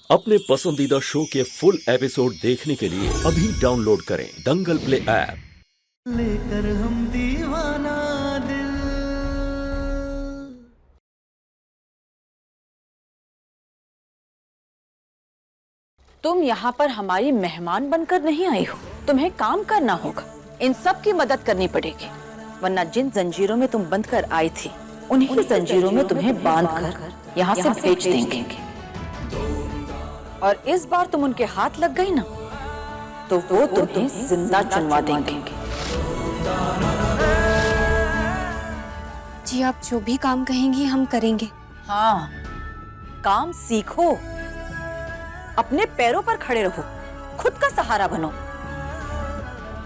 अपने पसंदीदा शो के फुल एपिसोड देखने के लिए अभी डाउनलोड करें दंगल प्ले ऐप। लेकर हम दीवाना दिल। तुम यहाँ पर हमारी मेहमान बनकर नहीं आई हो, तुम्हें काम करना होगा, इन सब की मदद करनी पड़ेगी, वरना जिन जंजीरों में तुम बंद कर आई थी उन्हीं जंजीरों में तुम्हें बांधकर यहाँ से भेज देंगे। और इस बार तुम उनके हाथ लग गई ना, तो वो तुम्हें जिंदा चुनवा देंगे। जी आप जो भी काम कहेंगी हम करेंगे। हाँ, काम सीखो, अपने पैरों पर खड़े रहो, खुद का सहारा बनो,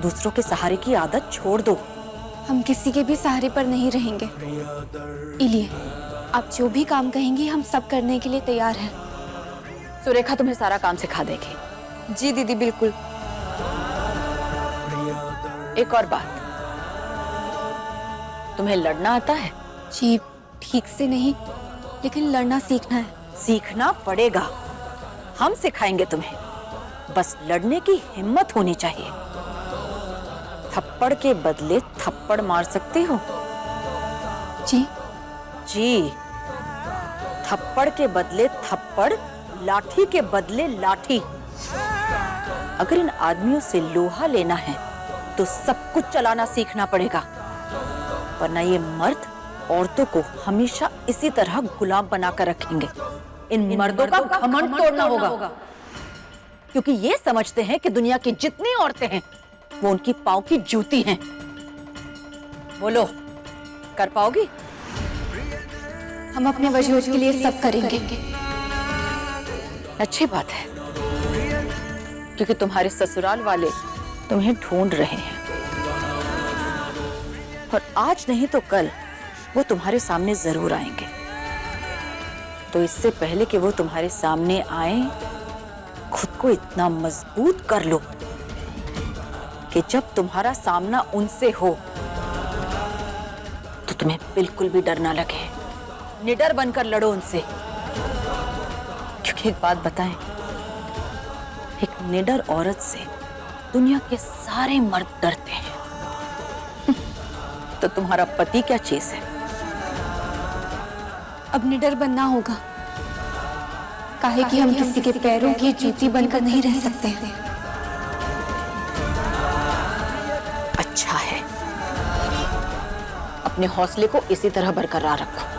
दूसरों के सहारे की आदत छोड़ दो। हम किसी के भी सहारे पर नहीं रहेंगे। इलिए आप जो भी काम कहेंगी हम सब करने के लिए तैयार हैं। सुरेखा तुम्हें सारा काम सिखा देगी। जी दीदी बिल्कुल। एक और बात, तुम्हें लड़ना आता है? जी ठीक से नहीं, लेकिन लड़ना सीखना है। सीखना पड़ेगा, हम सिखाएंगे तुम्हें, बस लड़ने की हिम्मत होनी चाहिए। थप्पड़ के बदले थप्पड़ मार सकती हो? जी जी, थप्पड़ के बदले थप्पड़, लाठी के बदले लाठी। अगर इन आदमियों से लोहा लेना है तो सब कुछ चलाना सीखना पड़ेगा, वरना ये मर्द औरतों को हमेशा इसी तरह गुलाम बनाकर रखेंगे। इन मर्दों का घमंड तोड़ना होगा, क्योंकि ये समझते हैं कि दुनिया की जितनी औरतें हैं वो उनकी पांव की जूती हैं। बोलो, कर पाओगी? हम अपने वजूद के लिए सब करेंगे। अच्छी बात है, क्योंकि तुम्हारे ससुराल वाले तुम्हें ढूंढ रहे हैं, और आज नहीं तो कल वो तुम्हारे सामने जरूर आएंगे। तो इससे पहले कि वो तुम्हारे सामने आए, खुद को इतना मजबूत कर लो कि जब तुम्हारा सामना उनसे हो तो तुम्हें बिल्कुल भी डर ना लगे। निडर बनकर लड़ो उनसे, क्योंकि एक बात बताएं, एक निडर औरत से दुनिया के सारे मर्द डरते हैं। तो तुम्हारा पति क्या चीज है? अब निडर बनना होगा, काहे कि हम किसी के पैरों की जूती बनकर नहीं रह सकते। अच्छा है, अपने हौसले को इसी तरह बरकरार रखो।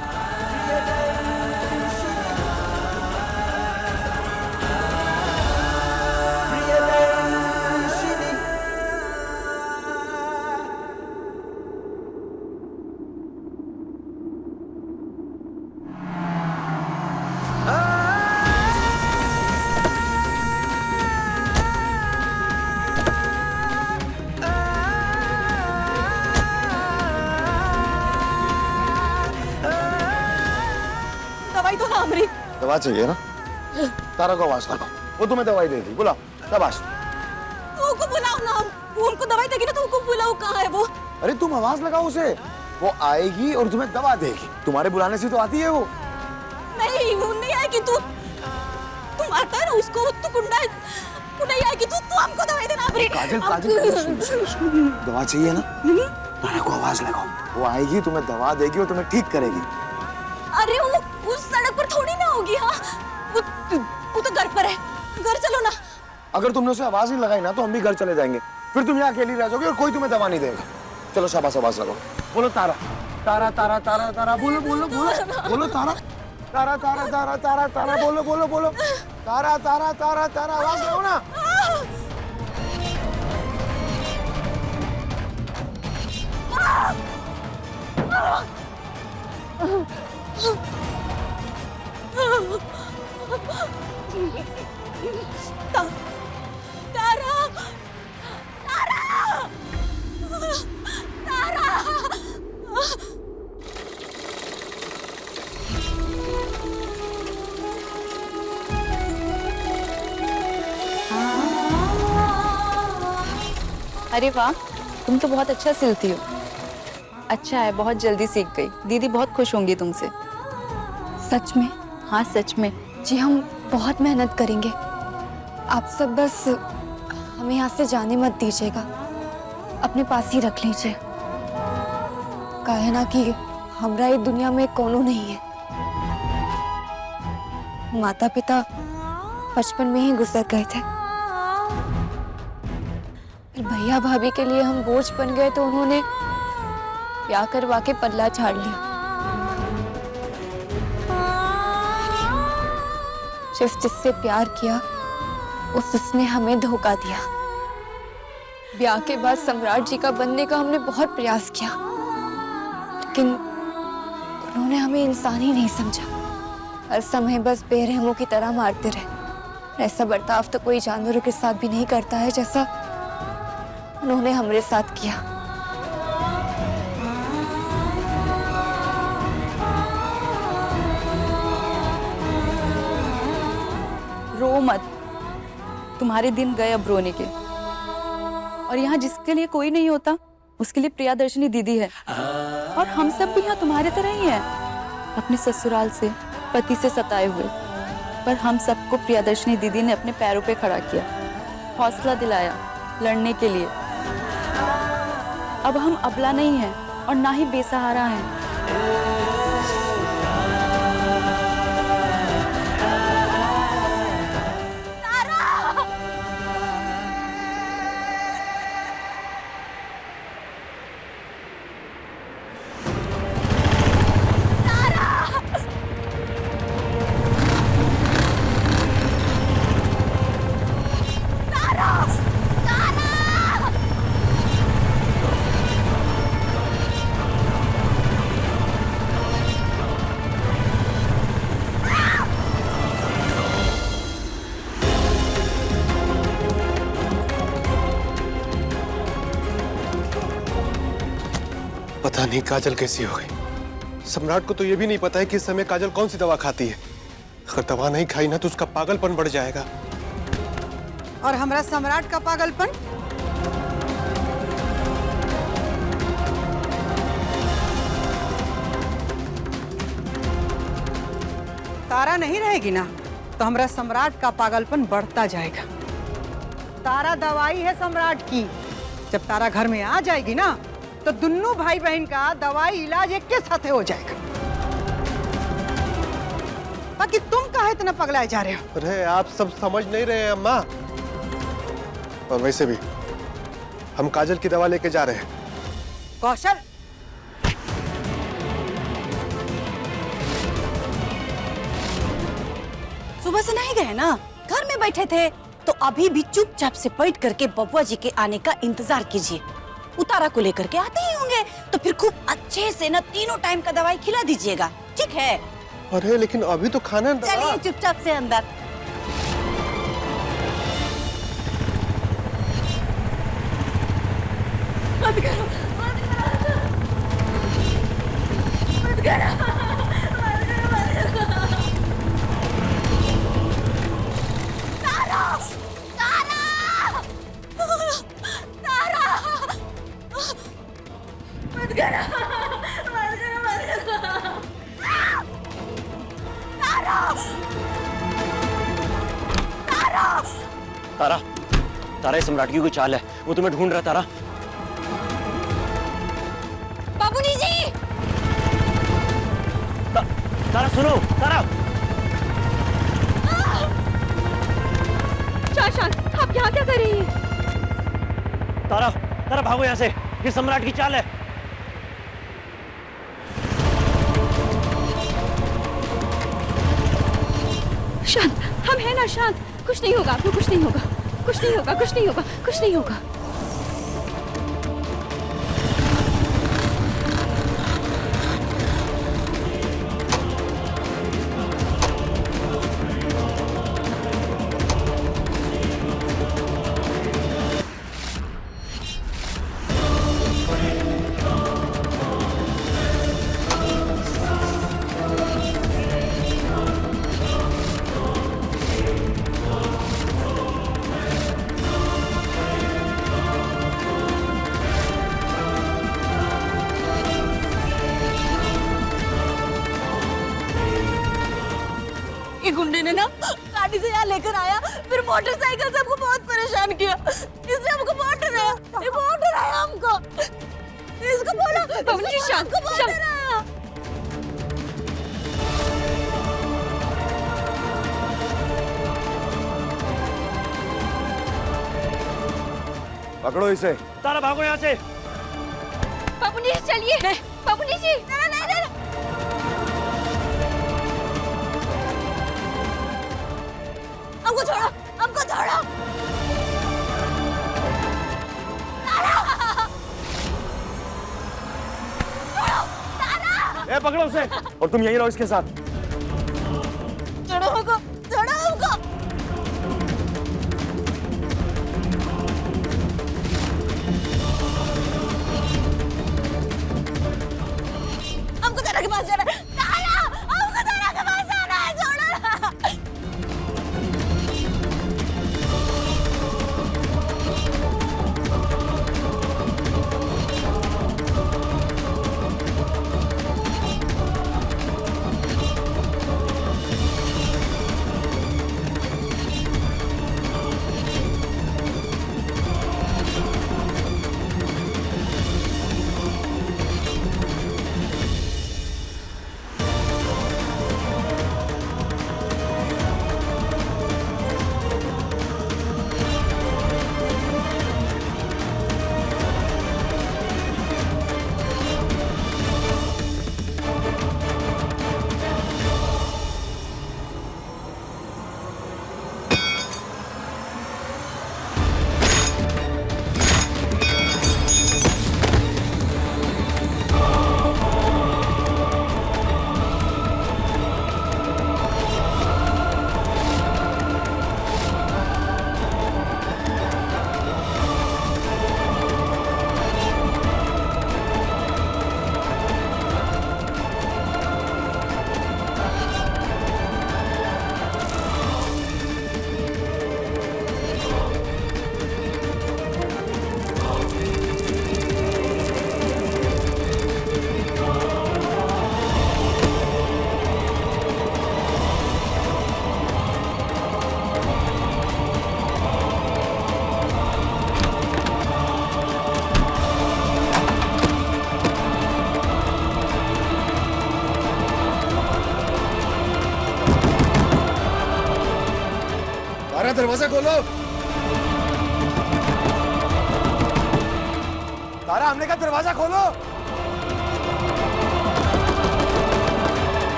दवा चाहिए ना? तारा को आवाज लगाओ, वो तुम्हें दवाई देगी। बुलाओ शाबाश। तू को बुलाओ ना, वो उनको दवाई देगी ना, तो उनको बुलाओ, कहाँ है वो? अरे तुम आवाज लगाओ उसे, वो आएगी और तुम्हें दवा देगी। तुम्हारे बुलाने से तो आती है वो। नहीं, वो नहीं आएगी। तुम आता है ना उसको, तू कुंडा नहीं आएगी। तू हमको दवाई देना। काजल दवा चाहिए ना? तारा को आवाज लगाओ, वो आएगी, तुम्हें दवा देगी और तुम्हें ठीक करेगी। अरे वो उस सड़क पर थोड़ी ना होगी। हाँ, वो तो घर पर है, घर चलो ना। अगर तुमने उसे आवाज नहीं लगाई ना तो हम भी घर चले जाएंगे, फिर तुम यहाँ अकेली रह जाओगी और कोई तुम्हें दवा नहीं देगा। चलो शाबाश, आवाज लगाओ, बोलो तारा तारा तारा तारा तारा, बोलो बोलो बोलो बोलो तारा तारा तारा तारा तारा तारा, बोलो बोलो बोलो तारा तारा तारा तारा, आवाज लगाओ ना। तारा, तारा, तारा। अरे वाह, तुम तो बहुत अच्छा सिलती हो। अच्छा है, बहुत जल्दी सीख गई। दीदी बहुत खुश होंगी तुमसे। सच में? हाँ सच में। जी हम बहुत मेहनत करेंगे। आप सब बस हमें यहाँ से जाने मत दीजिएगा, अपने पास ही रख लीजिए। काहे ना कि हमरा ये दुनिया में कोनो नहीं है। माता पिता बचपन में ही गुजर गए थे, फिर भैया भाभी के लिए हम बोझ बन गए तो उन्होंने ब्याह करवा के पल्ला झाड़ लिया। जिससे प्यार किया उसने हमें धोखा दिया। ब्याह के बाद सम्राट जी का बनने का हमने बहुत प्रयास किया, लेकिन उन्होंने हमें इंसान ही नहीं समझा। हर समय बस बेरहमों की तरह मारते रहे। ऐसा बर्ताव तो कोई जानवरों के साथ भी नहीं करता है जैसा उन्होंने हमारे साथ किया। रो मत, तुम्हारे दिन गए अब रोने के। और यहाँ जिसके लिए कोई नहीं होता उसके लिए प्रियदर्शनी दीदी है, और हम सब भी यहाँ तुम्हारे तरह ही हैं, अपने ससुराल से पति से सताए हुए। पर हम सबको प्रियदर्शनी दीदी ने अपने पैरों पे खड़ा किया, हौसला दिलाया लड़ने के लिए। अब हम अबला नहीं हैं और ना ही बेसहारा हैं। पता नहीं काजल कैसी हो गई। सम्राट को तो ये भी नहीं पता है कि इस समय काजल कौन सी दवा खाती है। अगर दवा नहीं खाई ना तो उसका पागलपन बढ़ जाएगा। और हमारा सम्राट का पागलपन? तारा नहीं रहेगी ना तो हमारा सम्राट का पागलपन बढ़ता जाएगा। तारा दवाई है सम्राट की। जब तारा घर में आ जाएगी ना तो दोनों भाई बहन का दवाई इलाज एक के साथ हो जाएगा। बाकी तुम काहे इतना पगलाए जा रहे हो? अरे आप सब समझ नहीं रहे हैं अम्मा। और वैसे भी हम काजल की दवा लेके जा रहे हैं। कौशल, सुबह से नहीं गए ना, घर में बैठे थे, तो अभी भी चुपचाप से बैठ करके बबुआ जी के आने का इंतजार कीजिए। उतारा को लेकर के आते ही होंगे तो फिर खूब अच्छे से ना तीनों टाइम का दवाई खिला दीजिएगा, ठीक है? अरे लेकिन अभी तो खाना। चलिए चुपचाप से अंदर। मत करो, मत करो, मत करो, तारा, तारा, तारा, मत करो, मत करो, मत करो, तारा, तारा, तारा, तारा ये सम्राट की कोई चाल है, वो तुम्हें ढूंढ रहा। तारा, बाबूजी जी, तारा सुनो, तारा। शाशान, आप यहाँ क्या कर रही हैं? तारा, तारा भागो यहाँ से, ये सम्राट की चाल है। शांत, हम हैं ना शांत, कुछ नहीं होगा आपको, कुछ नहीं होगा, कुछ नहीं होगा, कुछ नहीं होगा, कुछ नहीं होगा। लेकर आया, फिर मोटरसाइकिल से हमको बहुत परेशान किया, इसने हमको बहुत डराया, ये बहुत डराया हमको। इसको बोलो, बाबूजी, शांत, बहुत डराया। पकड़ो इसे। तारा भागो यहाँ से। बाबूजी चलिए। बाबूजी जी, नहीं। हमको छोड़ो, हमको छोड़ो। ए, पकड़ो उसे। और तुम यहीं रहो इसके साथ। छोड़ो हमको, छोड़ो हमको। हमको तारा के पास जाना है। तारा, हमको तारा के पास जाना है, छोड़ो ना। दरवाजा खोलो। तारा, हमने कहा दरवाजा खोलो।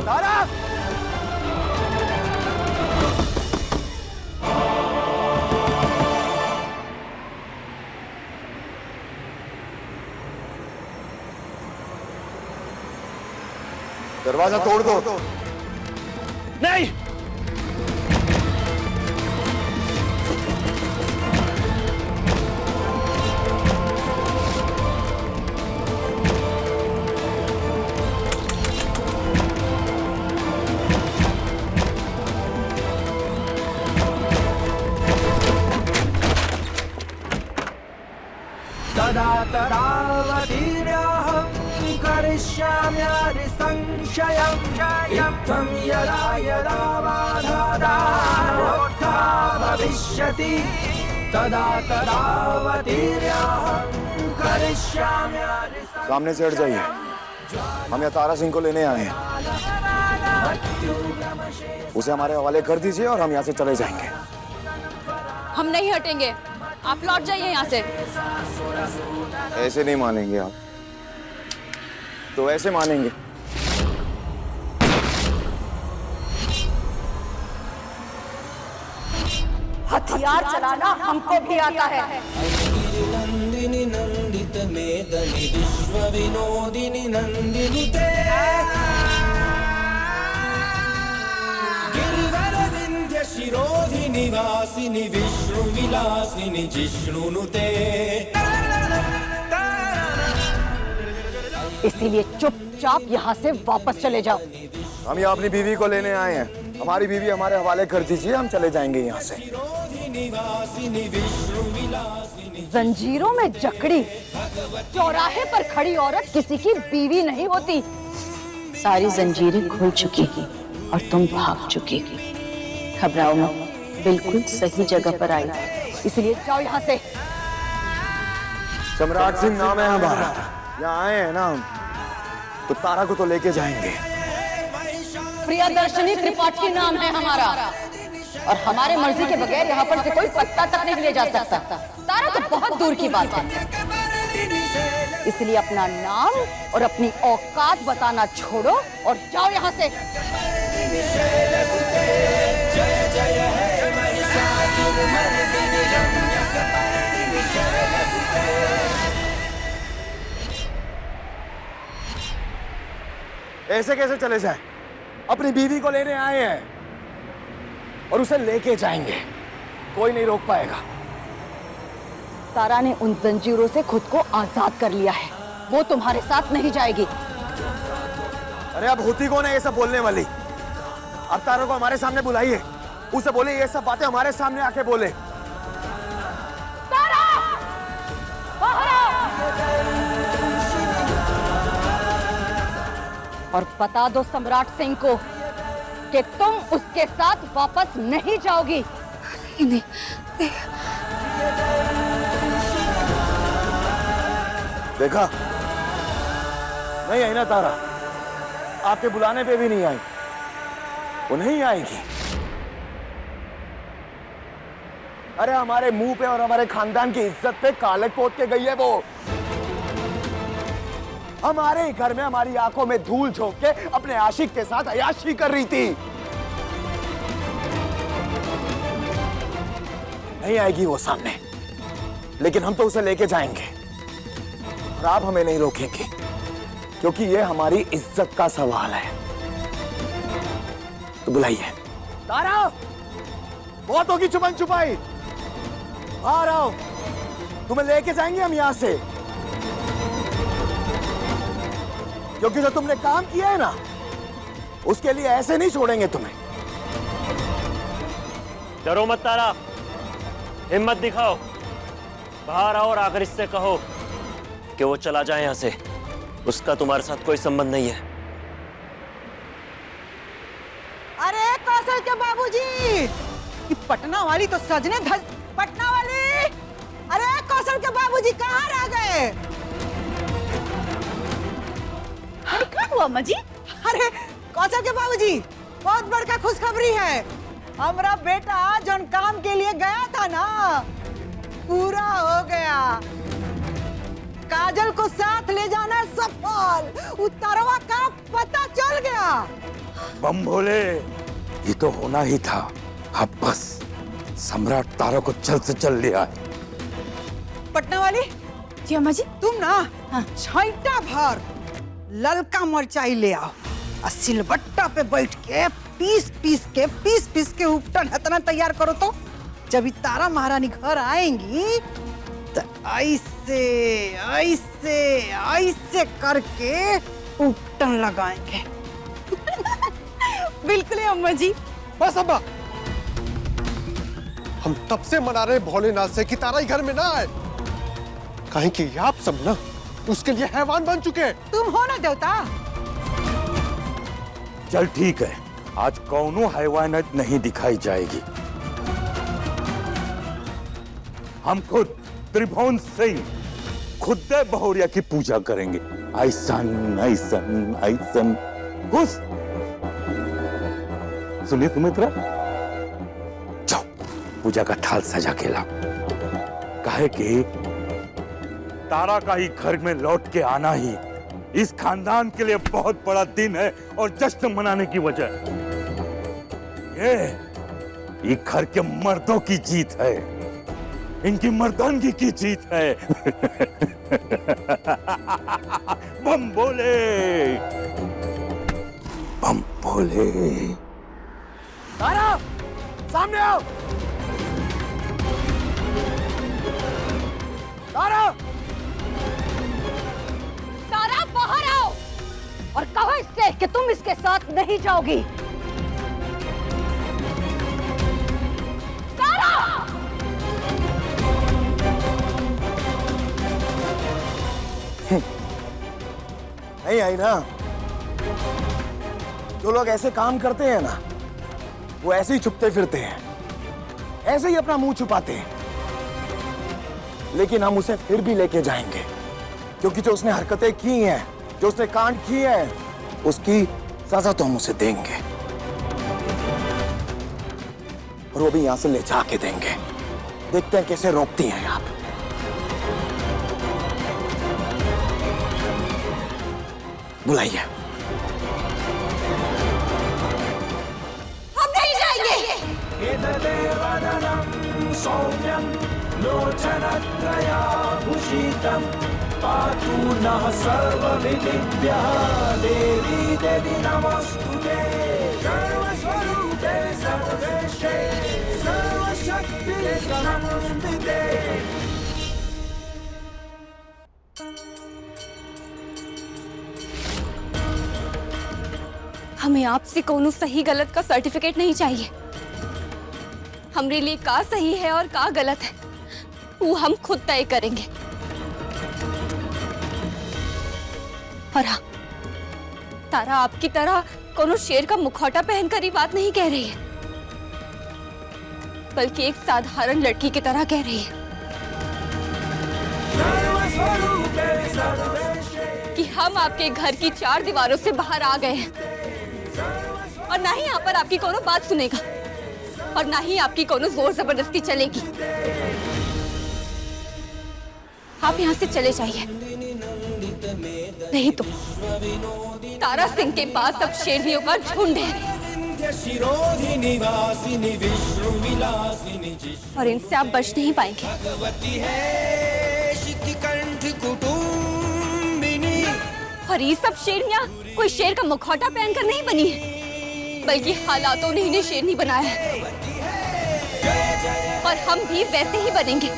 तारा, दरवाजा तोड़ दो। नहीं। तदा तदावतीर्याहं करिष्याम्यदि संशयं इत्थं यदा यदा बाधादानोत्था भविष्यति तदा तदावतीर्याहं करिष्याम्यदि। सामने से हट जाइए, हम यहाँ तारा सिंह को लेने आए हैं। उसे हमारे हवाले कर दीजिए और हम यहाँ से चले जाएंगे। हम नहीं हटेंगे, आप लौट जाइए यहाँ से। ऐसे नहीं मानेंगे आप, तो ऐसे मानेंगे। हथियार चलाना हमको भी आता है। नंदिनी नंदित मेदनि विश्व विनोदिनी नंदिनुते गिरिवर विंध्य शिरोधिनी वासिनी विष्णु विलासिनी जिष्णुनुते। इसीलिए चुपचाप यहाँ से वापस चले जाओ। हम यहाँ अपनी बीवी को लेने आए हैं। हमारी बीवी हमारे हवाले कर दीजिए, हम चले जाएंगे यहाँ से। जंजीरों में जकड़ी, चौराहे पर खड़ी औरत किसी की बीवी नहीं होती। सारी जंजीरें खुल चुकी और तुम भाग चुकी। घबराओ मत, बिल्कुल सही जगह पर आई, इसलिए जाओ यहाँ से। सम्राट सिंह नाम है हमारा, यहाँ आए हैं ना हम, तो तारा को तो लेके जाएंगे। प्रियदर्शनी त्रिपाठी नाम है हमारा, और हमारे मर्जी के बगैर यहाँ पर से कोई पत्ता तक नहीं ले जा सकता। तारा तो बहुत दूर की बात है, इसलिए अपना नाम और अपनी औकात बताना छोड़ो और जाओ यहाँ से। जय जय है महिषासुरमर्दिनी रम्यकपर्दिनी शैलसुते। ऐसे कैसे चले जाए? अपनी बीवी को लेने आए हैं और उसे लेके जाएंगे, कोई नहीं रोक पाएगा। तारा ने उन जंजीरों से खुद को आजाद कर लिया है, वो तुम्हारे साथ नहीं जाएगी। अरे अब होती कौन है ये सब बोलने वाली? अब तारा को हमारे सामने बुलाइए, उसे बोले ये सब बातें हमारे सामने आके बोले। तारा! बाहर आओ! और बता दो सम्राट सिंह को कि तुम उसके साथ वापस नहीं जाओगी। नहीं, देखा नहीं आई ना तारा, आपके बुलाने पे भी नहीं आई, वो नहीं आएगी। अरे हमारे मुंह पे और हमारे खानदान की इज्जत पे कालक पोत के गई है वो। हमारे ही घर में हमारी आंखों में धूल झोंक के अपने आशिक के साथ अय्याशी कर रही थी। नहीं आएगी वो सामने, लेकिन हम तो उसे लेके जाएंगे और आप हमें नहीं रोकेंगे, क्योंकि ये हमारी इज्जत का सवाल है। तो बुलाइए। तारा, बहुत होगी छुपन छुपाई, बाहर आओ, तुम्हें लेके जाएंगे हम यहां से। क्योंकि जो तुमने काम किया है ना, उसके लिए ऐसे नहीं छोड़ेंगे तुम्हें। डरो मत तारा, हिम्मत दिखाओ, बाहर आओ और आकर इससे कहो कि वो चला जाए यहाँ से। उसका तुम्हारे साथ कोई संबंध नहीं है। अरे कौशल के बाबूजी, ये पटना वाली तो सजने धज। पटना वाली, अरे कौशल के बाबूजी कहाँ रह गए? क्या हुआ अम्मा जी? अरे कौशल के बाबूजी, बहुत बड़का खुशखबरी है। हमारा बेटा जो काम के लिए गया था ना, पूरा हो गया। काजल को साथ ले जाना सफल, उतरवा का पता चल गया। बम भोले, ये तो होना ही था। अब बस सम्राट तारा को जल्द से जल्द ले आए। पटना वाली जी अम्मा जी, तुम ना छाइटा भर ललका मरचाई ले आओ और सिलबट्टा पे बैठ के पीस पीस के उपटन इतना तैयार करो, तो जब तारा महारानी घर आएंगी तो ऐसे ऐसे ऐसे करके उपटन लगाएंगे। बिल्कुल है अम्मा जी। बस अब्बा, हम तब से मना रहे भोलेनाथ से कि तारा ही घर में ना आए, कहीं कि आप सब ना उसके लिए हैवान बन चुके हैं। तुम हो ना देवता। चल ठीक है, आज कौनो हैवानियत नहीं दिखाई जाएगी। हम खुद त्रिभुवन सिंह खुद बहुरिया की पूजा करेंगे। ऐसन ऐसन ऐसन घुस। सुनिए सुमित्रा, जाओ पूजा का थाल सजा के लाओ। काहे कि तारा का ही घर में लौट के आना ही इस खानदान के लिए बहुत बड़ा दिन है और जश्न मनाने की वजह। ये घर के मर्दों की जीत है, इनकी मर्दानगी की जीत है। बम बोले, बम बोले। तारा, सामने आओ। तारा, तारा बाहर आओ और कहो इससे कि तुम इसके साथ नहीं जाओगी। तारा! नहीं आई ना। जो लोग ऐसे काम करते हैं ना, वो ऐसे ही छुपते फिरते हैं। ऐसे ही अपना मुंह छुपाते हैं, लेकिन हम उसे फिर भी लेके जाएंगे, क्योंकि जो उसने हरकतें की हैं, जो उसने कांड किए हैं, उसकी सजा तो हम उसे देंगे, और वो भी यहां से ले जाके देंगे। देखते हैं कैसे रोकती हैं आप। बुलाइए। हम नहीं जाएंगे। सौम्यं लोचनत्रयाभूषितं पातु नः सर्वविदिभ्यः देवी देवी नमोस्तुते सर्वस्वरूपे सर्वेशे सर्वशक्तिरे नमोस्तुते। हमें आपसे कोनो सही गलत का सर्टिफिकेट नहीं चाहिए। हमारे लिए का सही है और का गलत है वो हम खुद तय करेंगे। और हाँ, तारा आपकी तरह कोनो शेर का मुखौटा पहनकर ही बात नहीं कह रही है, बल्कि एक साधारण लड़की की तरह कह रही है कि हम आपके घर की 4 दीवारों से बाहर आ गए हैं, और ना ही यहाँ पर आपकी कोनो बात सुनेगा, और ना ही आपकी कोनो जोर जबरदस्ती चलेगी। आप यहाँ से चले जाइए, नहीं तो तारा सिंह के पास अब शेरनियों का झुंड है, और इनसे आप बच नहीं पाएंगे। और ये सब शेरनियाँ कोई शेर का मुखौटा पहनकर नहीं बनी है, बल्कि हालातों ने इन्हें शेरनी बनाया है, और हम भी वैसे ही बनेंगे।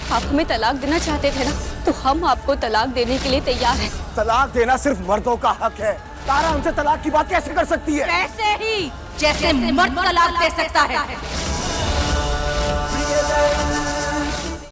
आप हमें तलाक देना चाहते थे ना, तो हम आपको तलाक देने के लिए तैयार हैं। तलाक देना सिर्फ मर्दों का हक है। तारा हमसे तलाक की बात कैसे कर सकती है? ऐसे ही जैसे मर्द तलाक दे सकता है।